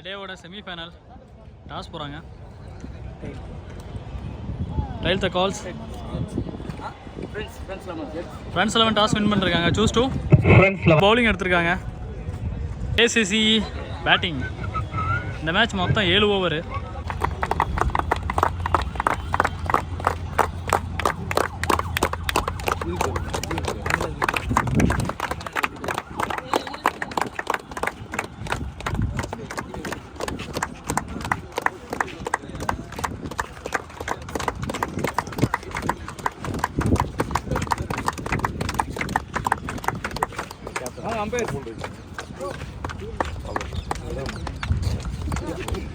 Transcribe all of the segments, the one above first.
டேவோட semi-final toss போகிறாங்க. Tail த calls. Friends 11 toss win பண்ணிருக்காங்க. Choose two bowling எடுத்திருக்காங்க. ACC batting. இந்த மேட்ச் மொத்தம் 7 ஓவரு.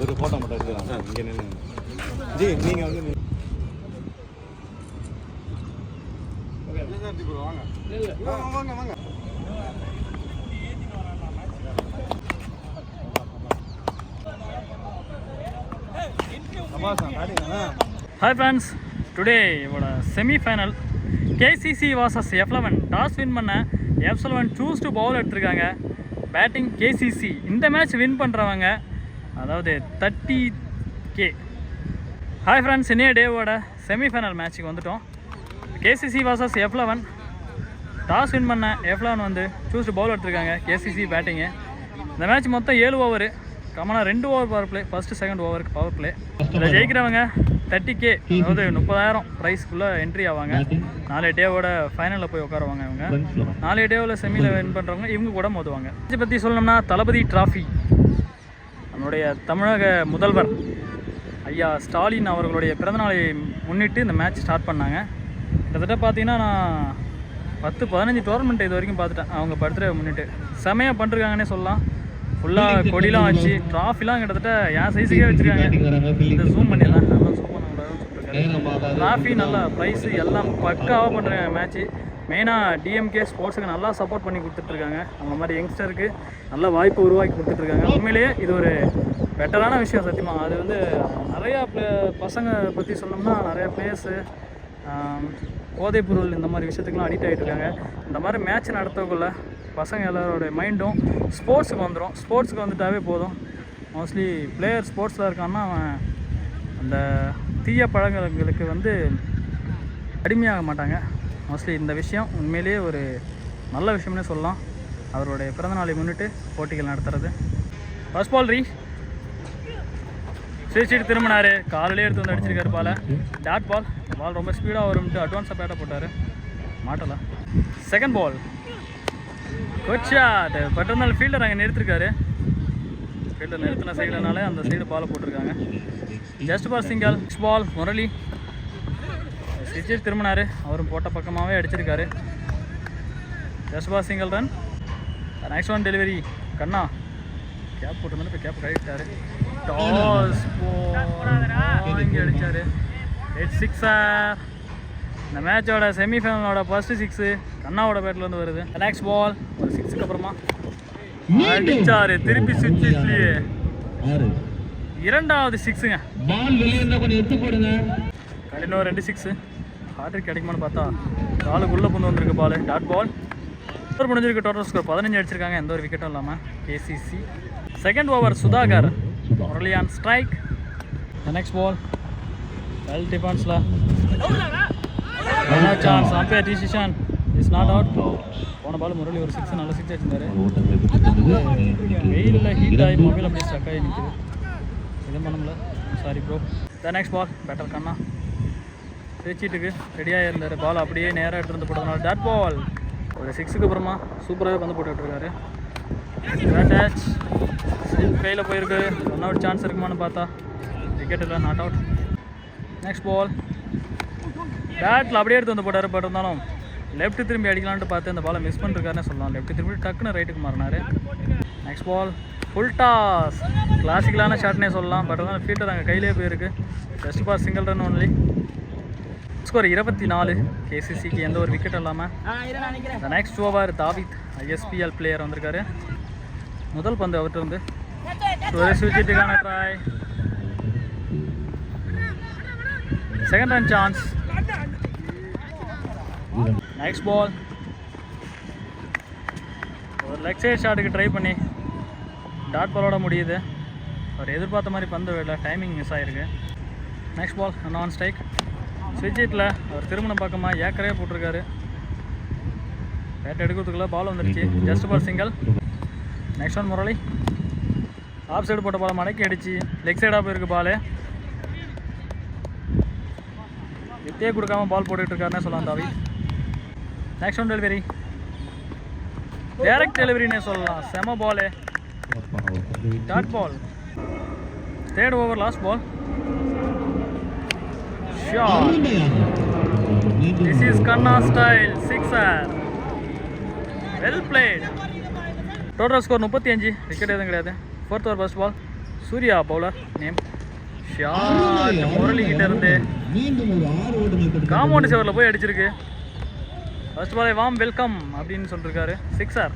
ஒரு ஃபோட்டோ மட்டும் எடுத்துக்கலாம். இங்கே நின்று ஜி நீங்கள் வந்து வாங்க வாங்க. ஹாய் ஃப்ரெண்ட்ஸ், டுடே இவோட semifinal KCC versus F11 toss win பண்ண F11 சூஸ் டு பவுல் எடுத்திருக்காங்க. Batting KCC. இந்த மேட்ச் வின் பண்ணுறவங்க அதாவது 30K. ஹாய் ஃப்ரெண்ட்ஸ், இன்னைய டேவோட செமிஃபைனல் மேட்ச்சுக்கு வந்துட்டோம். KCC versus F11 toss win பண்ண F11 வந்து சூஸ் டு பவுல் எடுத்திருக்காங்க. KCC batting. இந்த மேட்ச் மொத்தம் 7 ஓவரு. கமனாக 2 over power play. First second ஓவருக்கு பவர் பிளே. இதில் ஜெயிக்கிறவங்க 30K, அதாவது 30,000 ப்ரைஸ்க்குள்ளே என்ட்ரி ஆவாங்க. 4 டேவோட ஃபைனலில் போய் உட்காருவாங்க. இவங்க 4 டேவில் செமியில் வின் பண்ணுறவங்க இவங்க கூட மோதுவாங்க. இதை பற்றி சொல்லணும்னா தளபதி டிராஃபி நம்மளுடைய தமிழக முதல்வர் ஐயா ஸ்டாலின் அவர்களுடைய பிறந்தநாளை முன்னிட்டு இந்த மேட்ச் ஸ்டார்ட் பண்ணாங்க. கிட்டத்தட்ட பார்த்தீங்கன்னா நான் 10-15 டோர்னமெண்ட் இது வரைக்கும் பார்த்துட்டேன். அவங்க பர்த்டே முன்னிட்டு செமையாக பண்ணிருக்காங்கன்னே சொல்லலாம். ஃபுல்லாக கொடிலாம் வச்சு ட்ராஃபிலாம் கிட்டத்தட்ட என் சைஸுக்கே வச்சுருக்காங்க. இதை ஜூம் பண்ணிடலாம். நல்லா ஜூம் பண்ணக்கூடாதுன்னு சொல்லியிருக்காங்க. ட்ராஃபி நல்லா ப்ரைஸு எல்லாம் பக்காவாக பண்ணுறாங்க. மேட்ச்சு மெயினாக டிஎம்கே ஸ்போர்ட்ஸுக்கு நல்லா சப்போர்ட் பண்ணி கொடுத்துட்ருக்காங்க. அந்த மாதிரி யங்ஸ்டருக்கு நல்ல வாய்ப்பு உருவாக்கி கொடுத்துட்ருக்காங்க. உண்மையிலேயே இது ஒரு பெட்டரான விஷயம் சத்தியமாக. அது வந்து நிறையா பசங்க பற்றி சொன்னோம்னா நிறையா பிளேயர்ஸு போதைப் பொருள் இந்த மாதிரி விஷயத்துக்குலாம் அடிக்ட் ஆகிட்டு இருக்காங்க. இந்த மாதிரி மேட்ச் நடத்தக்குள்ள பசங்க எல்லாரோடைய மைண்டும் ஸ்போர்ட்ஸுக்கு வந்துடும். ஸ்போர்ட்ஸுக்கு வந்துட்டாவே போதும். மோஸ்ட்லி பிளேயர் ஸ்போர்ட்ஸில் இருக்கான்னா அவன் அந்த தீய பழங்களுக்கு வந்து அடிமையாக மாட்டாங்க. மோஸ்ட்லி இந்த விஷயம் உண்மையிலேயே ஒரு நல்ல விஷயம்னே சொல்லலாம். அவருடைய பிறந்தநாளை முன்னிட்டு போட்டிகள் நடத்துறது. ஃபர்ஸ்ட் பால் சிரிச்சிட்டு திரும்பினார். காலையிலே எடுத்து வந்து அடிச்சிருக்காரு பாலை. Dot ball. பால் ரொம்ப ஸ்பீடாக வரும்ட்டு அட்வான்ஸாக பேட்டை போட்டார். மாட்டலாம். Second ball good shot. But இருந்தாலும் ஃபீல்டர் அங்கே நிறுத்திருக்காரு. ஃபீல்டர் நிறுத்தின சைடுனாலே அந்த சைடு பாலை போட்டிருக்காங்க. Just ball single. Next ball Murali சிரிச்சிட்டு திரும்பினார். அவரும் போட்ட பக்கமாகவே அடிச்சிருக்காரு. Just ball single run. Next one delivery Kanna gap போட்டிருந்தாலும் இப்போ கேப் கழிட்டார். டாஸ் இங்கே அடித்தார். 8-6. இந்த மேட்சோட செமிஃபைனலோட ஃபர்ஸ்ட்டு 6 கண்ணாவோட பேட்லேருந்து வருது. நெக்ஸ்ட் பால் ஒரு 6க்கு அப்புறமா அடிச்சார். திருப்பி சுவிட்ச்லேயே இரண்டாவது 6ங்க. இன்னும் 2 6 ஹார்ட்ரிக் கிடைக்குமான்னு பார்த்தா காலுக்குள்ளே கொண்டு வந்திருக்கு பால். டாட் பால். முடிஞ்சிருக்கு. டோட்டல் ஸ்கோர் 15 அடிச்சிருக்காங்க. எந்த ஒரு விக்கெட்டும் இல்லாமல் கேசிசி. செகண்ட் ஓவர் சுதாகர் முரளியான் ஸ்ட்ரைக். நெக்ஸ்ட் பால் வெல் டிஃபென்ஸில் chance. Umpire decision is not out. போன பால் முரளி ஒரு 6 நல்ல 6 வச்சிருந்தாரு. வெயிலில் ஹீட் ஆகி மொபைல் அப்படியே ஸ்டக் ஆகி நிற்குது. எதுவும் பண்ண முடியல. Sorry bro. The next ball batter Kanna பேச்சிட்டுக்கு ரெடியாக இருந்தார். பால் அப்படியே நேராக எடுத்து வந்து போட்டதுனால டாட் பால். ஒரு 6க்கு அப்புறமா சூப்பராகவே வந்து போட்டுக்கிட்டுருக்காரு. பேட் கையில் போயிருக்கு. ஒன் அவுட் சான்ஸ் இருக்குமான்னு பார்த்தா விக்கெட் இல்லை. Not out. நெக்ஸ்ட் பால் பேட்டில் அப்படியே எடுத்து வந்து போட்டார். பட் இருந்தாலும் லெஃப்ட் திரும்பி அடிக்கலான்ட்டு பார்த்து அந்த பாலை மிஸ் பண்ணிருக்காருன்னு சொல்லலாம். லெஃப்ட் திரும்பி டக்குன்னு ரைட்டுக்கு மாறினார். Next ball full toss. கிளாசிக்கலான ஷாட்னே சொல்லலாம். பட் இருந்தாலும் ஃபீல்டர் அங்கே கையிலே போயிருக்கு. Just ball single run only. Score 24. கேசிசிக்கு எந்த ஒரு விக்கெட்டும் இல்லாமல். இந்த next over David ISPL player வந்திருக்காரு. முதல் பந்து அவர்கிட்ட வந்து ஒரு விக்கெட்டுக்கான try. Second run chance. Next ball ஒரு லெக் சைட் ஷாட்டுக்கு ட்ரை பண்ணி டாட் பாலோட முடியுது. அவர் எதிர்பார்த்த மாதிரி பந்து இல்லை, டைமிங் மிஸ் ஆகிருக்கு. Next ball non strike. ஸ்விட்ச் ஹிட்டில் அவர் திருமணம் பக்கமாக ஏக்கரே போட்டிருக்காரு. பேட் எடுக்கிறதுக்குள்ள பால் வந்துருச்சு. Just ball single. Next one Murali. Off side போட்ட பால் மடக்கி அடிச்சு லெக் சைடாக போயிருக்கு பால். வித்தே கொடுக்காம பால் போட்டுட்ருக்காருன்னே சொல்லலாம் தாவி. Next one delivery. டைரக்ட் டெலிவரினே சொல்லலாம். செம ball. Dot ball. Third over last ball. Shot. This is Kanna style. Sixer. Well played. Total score 35. Wicket எதுவும் கிடையாது. Fourth over first ball. Surya bowler. Name shot. Murali கிட்ட இருந்து காம்பவுண்ட் செவரில் போய் அடிச்சிருக்கு. ஃபர்ஸ்ட் பாலை வாம் வெல்கம் அப்படின்னு சொல்லியிருக்காரு. Sixer.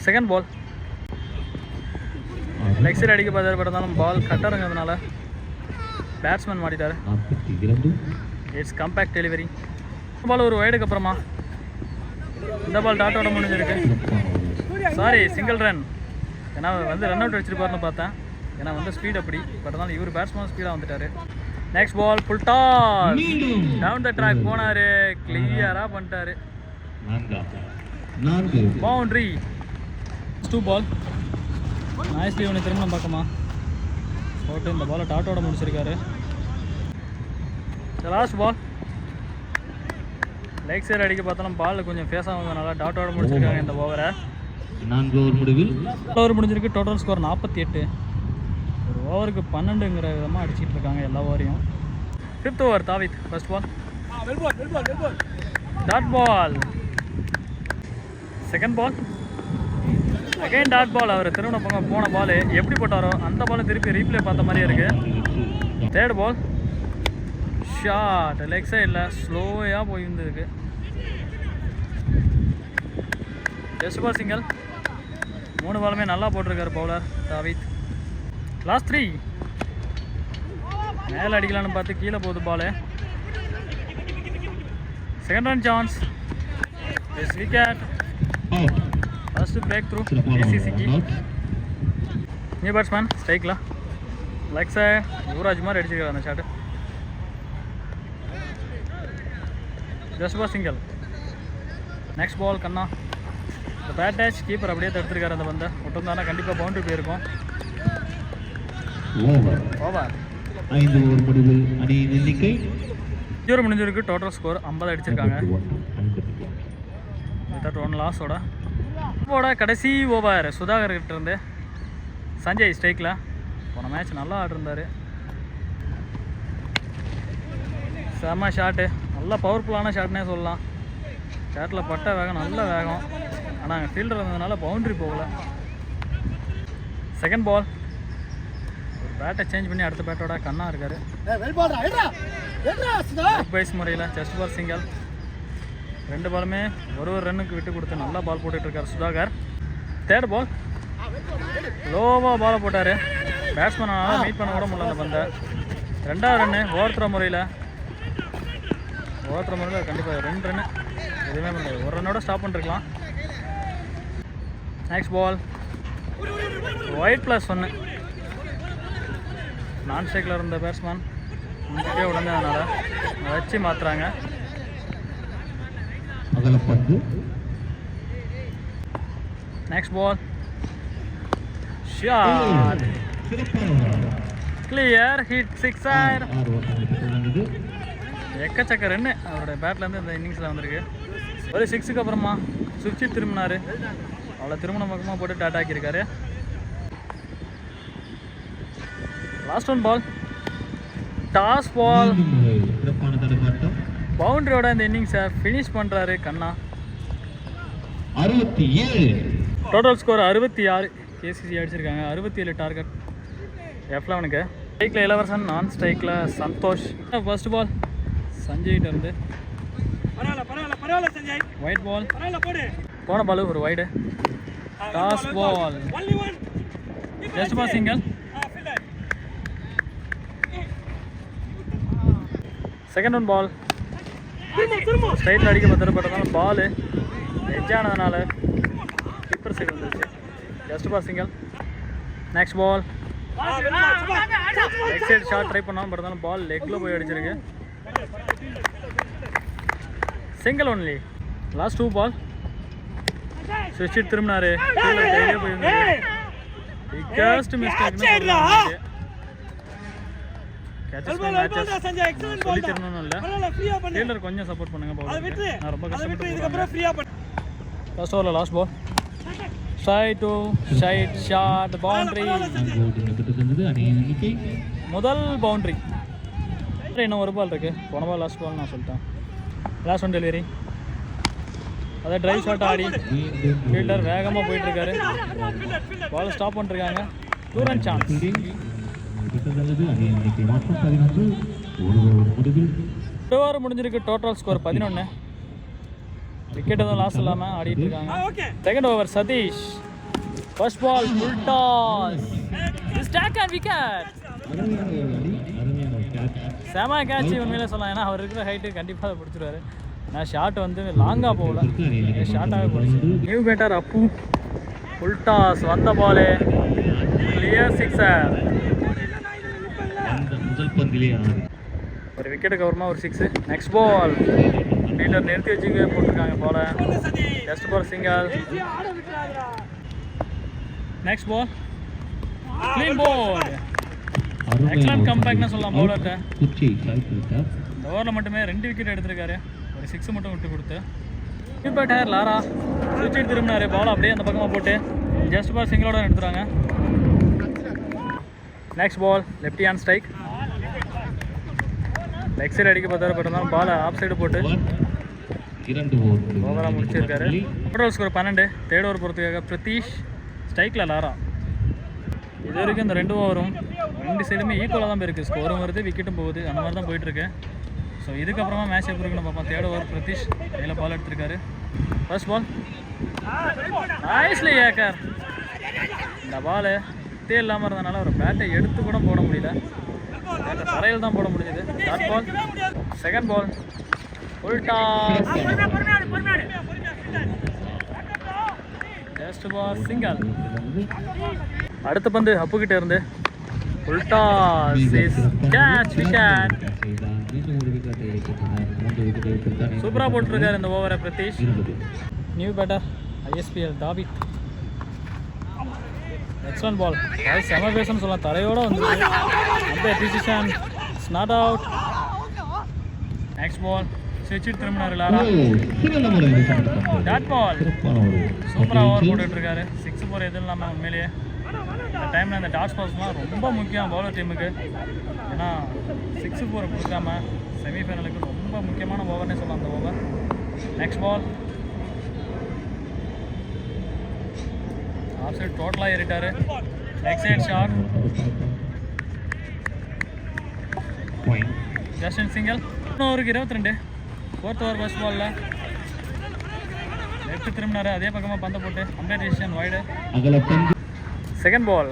Second ball. Leg side அடிக்க பார்த்தாரு, பட் இருந்தாலும் பால் கட்டருங்கிறதுனால பேட்ஸ்மேன் மாட்டிட்டார். It's compact delivery. பால் ஒரு வைடுக்கு அப்புறமா இந்த பால் டாட்டோட முடிஞ்சிருக்கு. Sorry, single run. ஏன்னா ரன் அவுட் அடிச்சிருப்பாருன்னு பார்த்தேன். ஏன்னா ஸ்பீட் அப்படி, பட் இருந்தாலும் இவர் பேட்ஸ்மேன் ஸ்பீடாக வந்துட்டார். Next ball full toss. Down the track போனார். கிளியராக பண்ணிட்டாரு. பவுண்ட்ரி. 2 பால். நைஸ்லி ஒன்று திரும்ப பார்க்கமா போட்டு இந்த பாலை டாட்டோட முடிச்சிருக்காரு. Last ball. லெக் சைடு அடிக்க பார்த்தாலும் பால் கொஞ்சம் ஃபேஸ் ஆகுதுனால டாட்டோட முடிச்சிருக்காங்க இந்த ஓவரை. 4 ஓவர் முடிவில் ஓவர் முடிஞ்சிருக்கு. Total score 48. ஒரு ஓவருக்கு 12ங்கிற விதமாக அடிச்சிட்டு இருக்காங்க எல்லா ஓவரையும். 5th over David. First ball. Dot ball. Second ball. Again dot ball. அவர் திருவண்ண பக்கம் போன பால் எப்படி போட்டாரோ அந்த பாலை திருப்பி ரீப்ளே பார்த்த மாதிரியே இருக்கு. தேர்ட் பால். ஷாட். லெக் சைடில் ஸ்லோயாக போயிருந்துருக்கு. Just ball single. 3 பாலுமே நல்லா போட்டிருக்காரு பவுலர் தாவித். லாஸ்ட் 3. மேலே அடிக்கலான்னு பார்த்து கீழே போகுது ball. Second run chance. Yes wicket. First break through ஏசிசிக்கு. நியூ பேட்ஸ்மேன் ஸ்ட்ரைக்கில். லெக் சைட் யுவராஜ் மாதிரி அடிச்சிருக்காரு அந்த ஷாட்டு. Just ball single. Next ball Kanna. இந்த பேட் டச் கீப்பர் அப்படியே தடுத்துருக்காரு. அந்த பந்தை விட்டுருந்தானா கண்டிப்பாக பவுண்டரி போயிருக்கும். ஓவர். 5 ஓவர் முடிவில் அணியின் எண்ணிக்கை 0 முடிஞ்சிருக்கு. டோட்டல் ஸ்கோர் 50 அடிச்சிருக்காங்க. வித்தவுட் 1 லாஸோட கடைசி ஓவர் சுதாகர் கிட்ட இருந்து சஞ்சய் ஸ்ட்ரைக்கில். போன மேட்ச் நல்லா ஆடிருந்தார். செம்ம ஷாட்டு. நல்ல பவர்ஃபுல்லான ஷாட்னே சொல்லலாம். ஷாட்டில் பட்ட வேகம் நல்ல வேகம். ஆனால் அங்கே ஃபீல்டர் இருந்ததுனால பவுண்ட்ரி போகல. Second ball. ஒரு பேட்டை சேஞ்ச் பண்ணி அடுத்த பேட்டோட கண்ணா இருக்கார். பைஸ் முறையில் ஜஸ்ட் பால் சிங்கிள். 2 பாலுமே ஒரு ரன்னுக்கு விட்டு கொடுத்து நல்லா பால் போட்டுட்ருக்கார் சுதாகர். தேர்ட் பால். லோவாக பாலை போட்டார். பேட்ஸ்மேனால் மீட் பண்ண கூட முடியல அந்த பந்தை. 2வது ரன்னு ஓவர்த்ரோ முறையில். ஓவர்த்ரோ முறையில் கண்டிப்பாக 2 ரன்னு எதுவுமே பண்ணல. 1 ரன்னோட ஸ்டாப் பண்ணிருக்கலாம். Next ball. ஒயிட் +1. நான் ஸ்ட்ரைக்கில் இருந்த பேட்ஸ்மேன் முன்கூட்டியே உடனேனால வச்சு மாற்றுறாங்க. Next ball. Shot. Clear hit. Sixer. எக்கச்சக்க ரன்னு அவருடைய பேட்லேருந்து இந்த இன்னிங்ஸில் வந்திருக்கு. ஒரு 6க்கு அப்புறமா சுவிட்சு திரும்பினார். அவ்வளோ திருமணம் பக்கமாக போட்டு டாட் ஆக்கியிருக்காரு. Last one ball. Toss ball. பவுண்டரியோட இந்த இன்னிங்ஸை ஃபினிஷ் பண்ணுறாரு கண்ணா. 67. Total score 66. கேசிசி அடிச்சிருக்காங்க. 67 டார்கெட் F11க்கு. ஸ்ட்ரைக்கில் இளவரசன். நான் ஸ்ட்ரைக்கில் சந்தோஷ். ஃபர்ஸ்ட் பால் சஞ்சய்கிட்ட இருந்து ஒயிட் பால். போன பால் ஒரு wide. Toss ball. Just ball single. Second one ball. ஸ்ட்ரைட்டில் அடிக்க பத்திரப்பட்டதால பால் எட்ஜ் ஆனதுனால கீப்பர் சைடு வந்துருச்சு. Just ball single. Next ball leg side shot try பண்ணாலும் பட் இருந்தாலும் பால் லெக்கில் போய் அடிச்சிருக்கு. Single only. Last 2 ball. சுவிட்ச் திரும்பினாரு. கையிலே போயிருந்தாரு. பிக்கஸ்ட் மிஸ்டேக்னு சொல்லலாம். கேட்சஸ் பை மேட்சஸ் சொல்லி தரணும்னு இல்லை. ஃபீல்டர் கொஞ்சம் சப்போர்ட் பண்ணுங்க பவுலருக்கு. நான் ரொம்ப கஷ்டப்பட்டு ஃபர்ஸ்ட் ஓவரில் last ball. Straight to straight shot boundary. முதல் பவுண்டரி. இன்னும் ஒரு பால் இருக்குது. போன பால் லாஸ்ட் பால் நான் சொல்லிட்டேன். Last one delivery. அதை ட்ரைவ் ஷாட் ஆடி ஃபீல்டர் வேகமாக போயிட்டுருக்காரு. பால் ஸ்டாப் பண்ணிருக்காங்க. 2 ரன் சான்ஸ். 2 ஓவர் முடிஞ்சிருக்கு. Total score 11. விக்கெட் எதுவும் லாஸ் இல்லாமல் ஆடிட்டு இருக்காங்க. Second over Satish. First ball full toss. Stock and wicket. செம கேட்ச் உண்மையிலே சொல்லலாம். ஏன்னா அவர் இருக்கிற ஹைட்டு கண்டிப்பாக அதை பிடிச்சிருவாரு. நான் ஷாட் வந்து லாங்காக போகல, ஷார்ட்டாகவே போடுச்சு. New batter Appu. Full toss. வந்த பாலு கிளியர் சிக்ஸர். ஒரு விக்கெட்டுக்கு அப்புறமா ஒரு 6. நெக்ஸ்ட் பால் ஃபீல்டர் நிறுத்தி வச்சுக்க போட்டிருக்காங்க பாலை. Just for single. Next ball clean ball. Excellent கம்பேக்ட்னு சொல்லலாம் பவுலர்கிட்ட. இந்த ஓவரில் மட்டுமே 2 விக்கெட் எடுத்திருக்காரு. ஒரு 6 மட்டும் விட்டு கொடுத்து. நியூ பேட்டர் லாரா சுவிட்ச் திரும்பினாரு. பால் அப்படியே அந்த பக்கமாக போட்டு ஜஸ்ட் ஃபார் சிங்கிளோட எடுத்துறாங்க. Next ball left hand strike. Leg side அடிக்க பார்த்தாரு. பட் இருந்தாலும் பால் ஆஃப் சைடு போட்டு ஓவராக முடிச்சிருக்காரு. Total score 12. தேர்ட் ஓவர் போகிறதுக்காக பிரதீஷ். ஸ்ட்ரைக்கில் லாரா. இது வரைக்கும் இந்த 2 ஓவரும் 2 சைடுமே ஈக்குவலாக தான் போயிருக்கு. ஸ்கோரும் வருது, விக்கெட்டும் போகுது. அந்த மாதிரி தான் போயிட்டுருக்கு. ஸோ இதுக்கப்புறமா மேட்ச் எப்படி இருக்குன்னு பார்ப்போம். தேர்ட் ஓவர் பிரதீஷ் கையில் பால் எடுத்திருக்காரு. ஃபர்ஸ்ட் பால் நைஸ்லி ஏக்கர். இந்த பால் இதே இல்லாமல் இருந்தனால ஒரு பேட்டை எடுத்து கூட போட முடியல. தரையில் தான் போட முடியுது. Dot ball. Second ball full toss. Just ball single. அடுத்த பந்து அப்புக்கிட்ட இருந்து full toss is catch wicket. சூப்பராக போட்டிருக்காரு இந்த ஓவரை Pratheesh. New batter ISPL Davith. Excellent ball. அது செம பேசன்னு சொல்லலாம். தரையோடு வந்து அந்த decision not out. Next ball ஸ்விட்ச் திரும்பினார் லாரா. Dot ball. சூப்பராக ஓவர் போட்டுட்ருக்காரு. 6 4 எதுவும் இல்லாமல் உண்மையிலேயே இந்த டைமில் இந்த டாட் பால்ஸ்லாம் ரொம்ப முக்கியம் பவுலர் டீமுக்கு. ஏன்னா 6 4 கொடுக்காம செமிஃபைனலுக்கு ரொம்ப முக்கியமான ஓவர்னே சொல்லலாம் அந்த over. Next ball off side டோட்டலாக ஏறிட்டார். Leg side shot. Just and single. ஓவருக்கு 22. ஃபோர்த் ஓவர் ஃபர்ஸ்ட் பாலில் லெஃப்ட் திரும்பினார். அதே பக்கமாக பந்தை போட்டு umpire decision wide. Second ball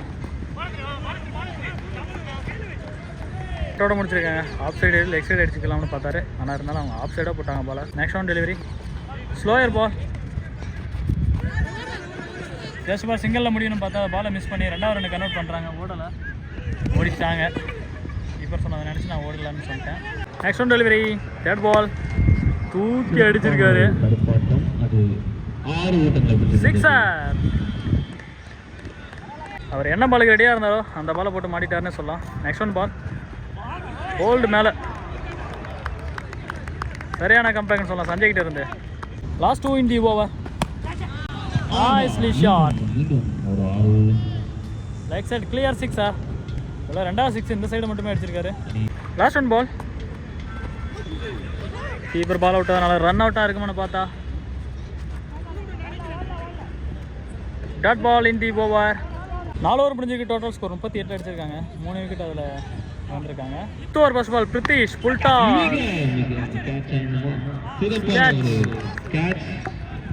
டோட முடிச்சிருக்காங்க. ஆஃப் சைடு லெக் சைடு அடிச்சுக்கலாம்னு பார்த்தாரு. ஆனால் இருந்தாலும் அவங்க ஆஃப் சைடாக போட்டாங்க பாலை. Next one delivery slower ball. Just ball சிங்கிளில் முடியும்னு பார்த்தா பாலை மிஸ் பண்ணி 2வது ரன் கன்வெர்ட் பண்ணுறாங்க. ஓடலை, ஓடிச்சிட்டாங்க. கீப்பர் சொன்னதை நினச்சி நான் ஓடலான்னு சொல்லிட்டேன். Next one delivery third ball தூக்கி அடிச்சிருக்காரு. சிக்ஸர். அவர் என்ன பாலுக்கு ரெடியாக இருந்தாரோ அந்த பாலை போட்டு மாட்டிட்டாருன்னு சொல்லலாம். நெக்ஸ்ட் ஒன் பால் ஹோல்டு மேலே சரியான கம்பேக்ட்னு சொல்லலாம் சஞ்சய் கிட்ட இருந்து. Last 2 in the over. Nicely shot. Leg side clear sixer. இல்லை 2வது 6 இந்த சைடு மட்டுமே அடிச்சிருக்காரு. Last one ball keeper ball out ஆனதால ரன் அவுட்டாக இருக்குமான்னு பார்த்தா dot ball in the over. 4 over முடிஞ்சிருக்கு. டோட்டல் ஸ்கோர் 38 அடிச்சிருக்காங்க. 3 விக்கெட் அதில் வந்திருக்காங்க. 5th over first ball Pritish full toss.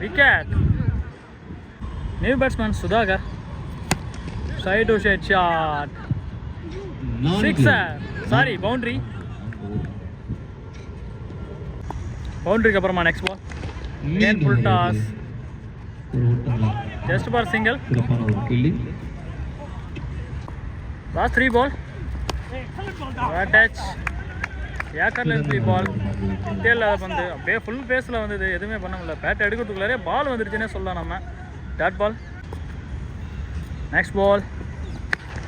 Wicket. New batsman Sudhakar. Side to shade shot. Sixer. Sorry boundary. பவுண்டரிக்கு அப்புறமா next ball again full toss. Just for single. Last 3 ball touch ஏக்கர்ல 3 பால் டேல வந்து அப்படியே ஃபுல் பேஸில் வந்தது, எதுவுமே பண்ண முடியல. பேட் எடுக்கிறதுக்குள்ளாரே பால் வந்துருச்சுன்னே சொல்லலாம் நம்ம. Dot ball. Next ball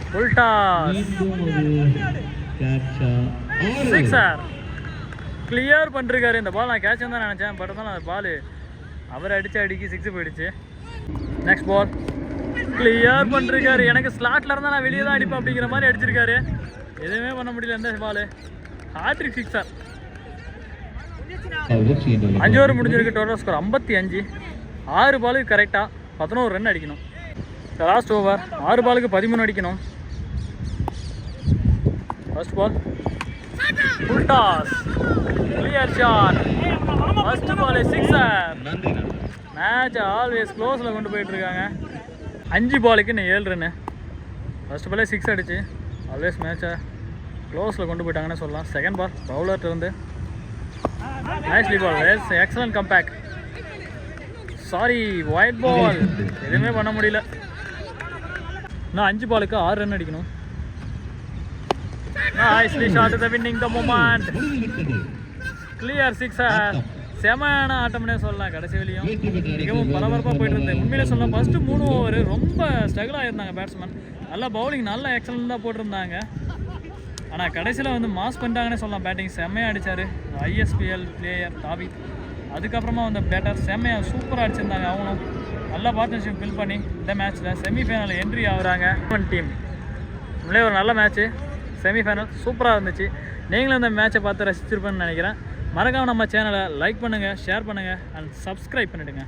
full toss sixer. Clear பண்ணிருக்காரு இந்த பால். நான் கேட்ச் தான் நினச்சேன், பட் தான் அந்த பால் அவர் அடிச்சு 6 போயிடுச்சு. நெக்ஸ்ட் பால் கிளியர் பண்ணிருக்காரு. எனக்கு ஸ்லாட்ல இருந்தால் நான் வெளியே தான் அடிப்பேன் அப்படிங்கிற மாதிரி அடிச்சிருக்காரு. எதுவுமே பண்ண முடியல இந்த பால். Hattrick sixer. 5 ஓவர் முடிஞ்சிருக்கு. Total score 55. 6 பாலுக்கு கரெக்டாக 11 ரன் அடிக்கணும். லாஸ்ட் ஓவர் 6 பாலுக்கு 13 அடிக்கணும். First ball full toss clear shot. First ball sixer. Match always க்ளோஸில் கொண்டு போயிட்டு இருக்காங்க. 5 பாலுக்கு இன்னும் 7 ரன்னு. ஃபர்ஸ்ட் பாலே 6 அடிச்சு ஆல்வேஸ் மேட்சை க்ளோஸில் கொண்டு போயிட்டாங்கன்னு சொல்லலாம். செகண்ட் பால் பவுலர்கிட்ட இருந்து nicely ball. Excellent comeback. Sorry wide ball. எதுவுமே பண்ண முடியல. இன்னும் 5 பாலுக்கு 6 ரன் அடிக்கணும். Nicely shot the winning the moment. Clear sixer. செமையான ஆட்டம்னே சொல்லலாம். கடைசி வரையும் மிகவும் பரபரப்பாக போயிட்டு இருந்தது. உண்மையிலே சொல்லலாம் ஃபர்ஸ்ட் 3 ஓவர் ரொம்ப ஸ்ட்ரகிள் ஆகிருந்தாங்க பேட்ஸ்மேன். நல்லா பவுலிங் நல்லா எக்ஸலண்ட்டாக போட்டிருந்தாங்க. ஆனால் கடைசியில் வந்து மாஸ் பண்ணிட்டாங்கன்னே சொல்லலாம். பேட்டிங் செம்மையாக அடித்தார் ஐஎஸ்பிஎல் பிளேயர் தாவி. அதுக்கப்புறமா வந்து பேட்டர் செம்மையாக சூப்பராக அடிச்சிருந்தாங்க. அவங்களும் நல்ல பார்ட்னர்ஷிப் பில் பண்ணி இந்த மேட்ச்சில் செமிஃபைனல் என்ட்ரி ஆகுறாங்க. டீம் உண்மையிலே ஒரு நல்ல மேட்ச்சு. செமிஃபைனல் சூப்பராக இருந்துச்சு. நீங்களும் இந்த மேட்சை பார்த்து ரசிச்சிருப்பேன்னு நினைக்கிறேன். மறக்காம நம்ம சேனலை லைக் பண்ணுங்கள், ஷேர் பண்ணுங்கள் அண்ட் சப்ஸ்கிரைப் பண்ணிவிடுங்க.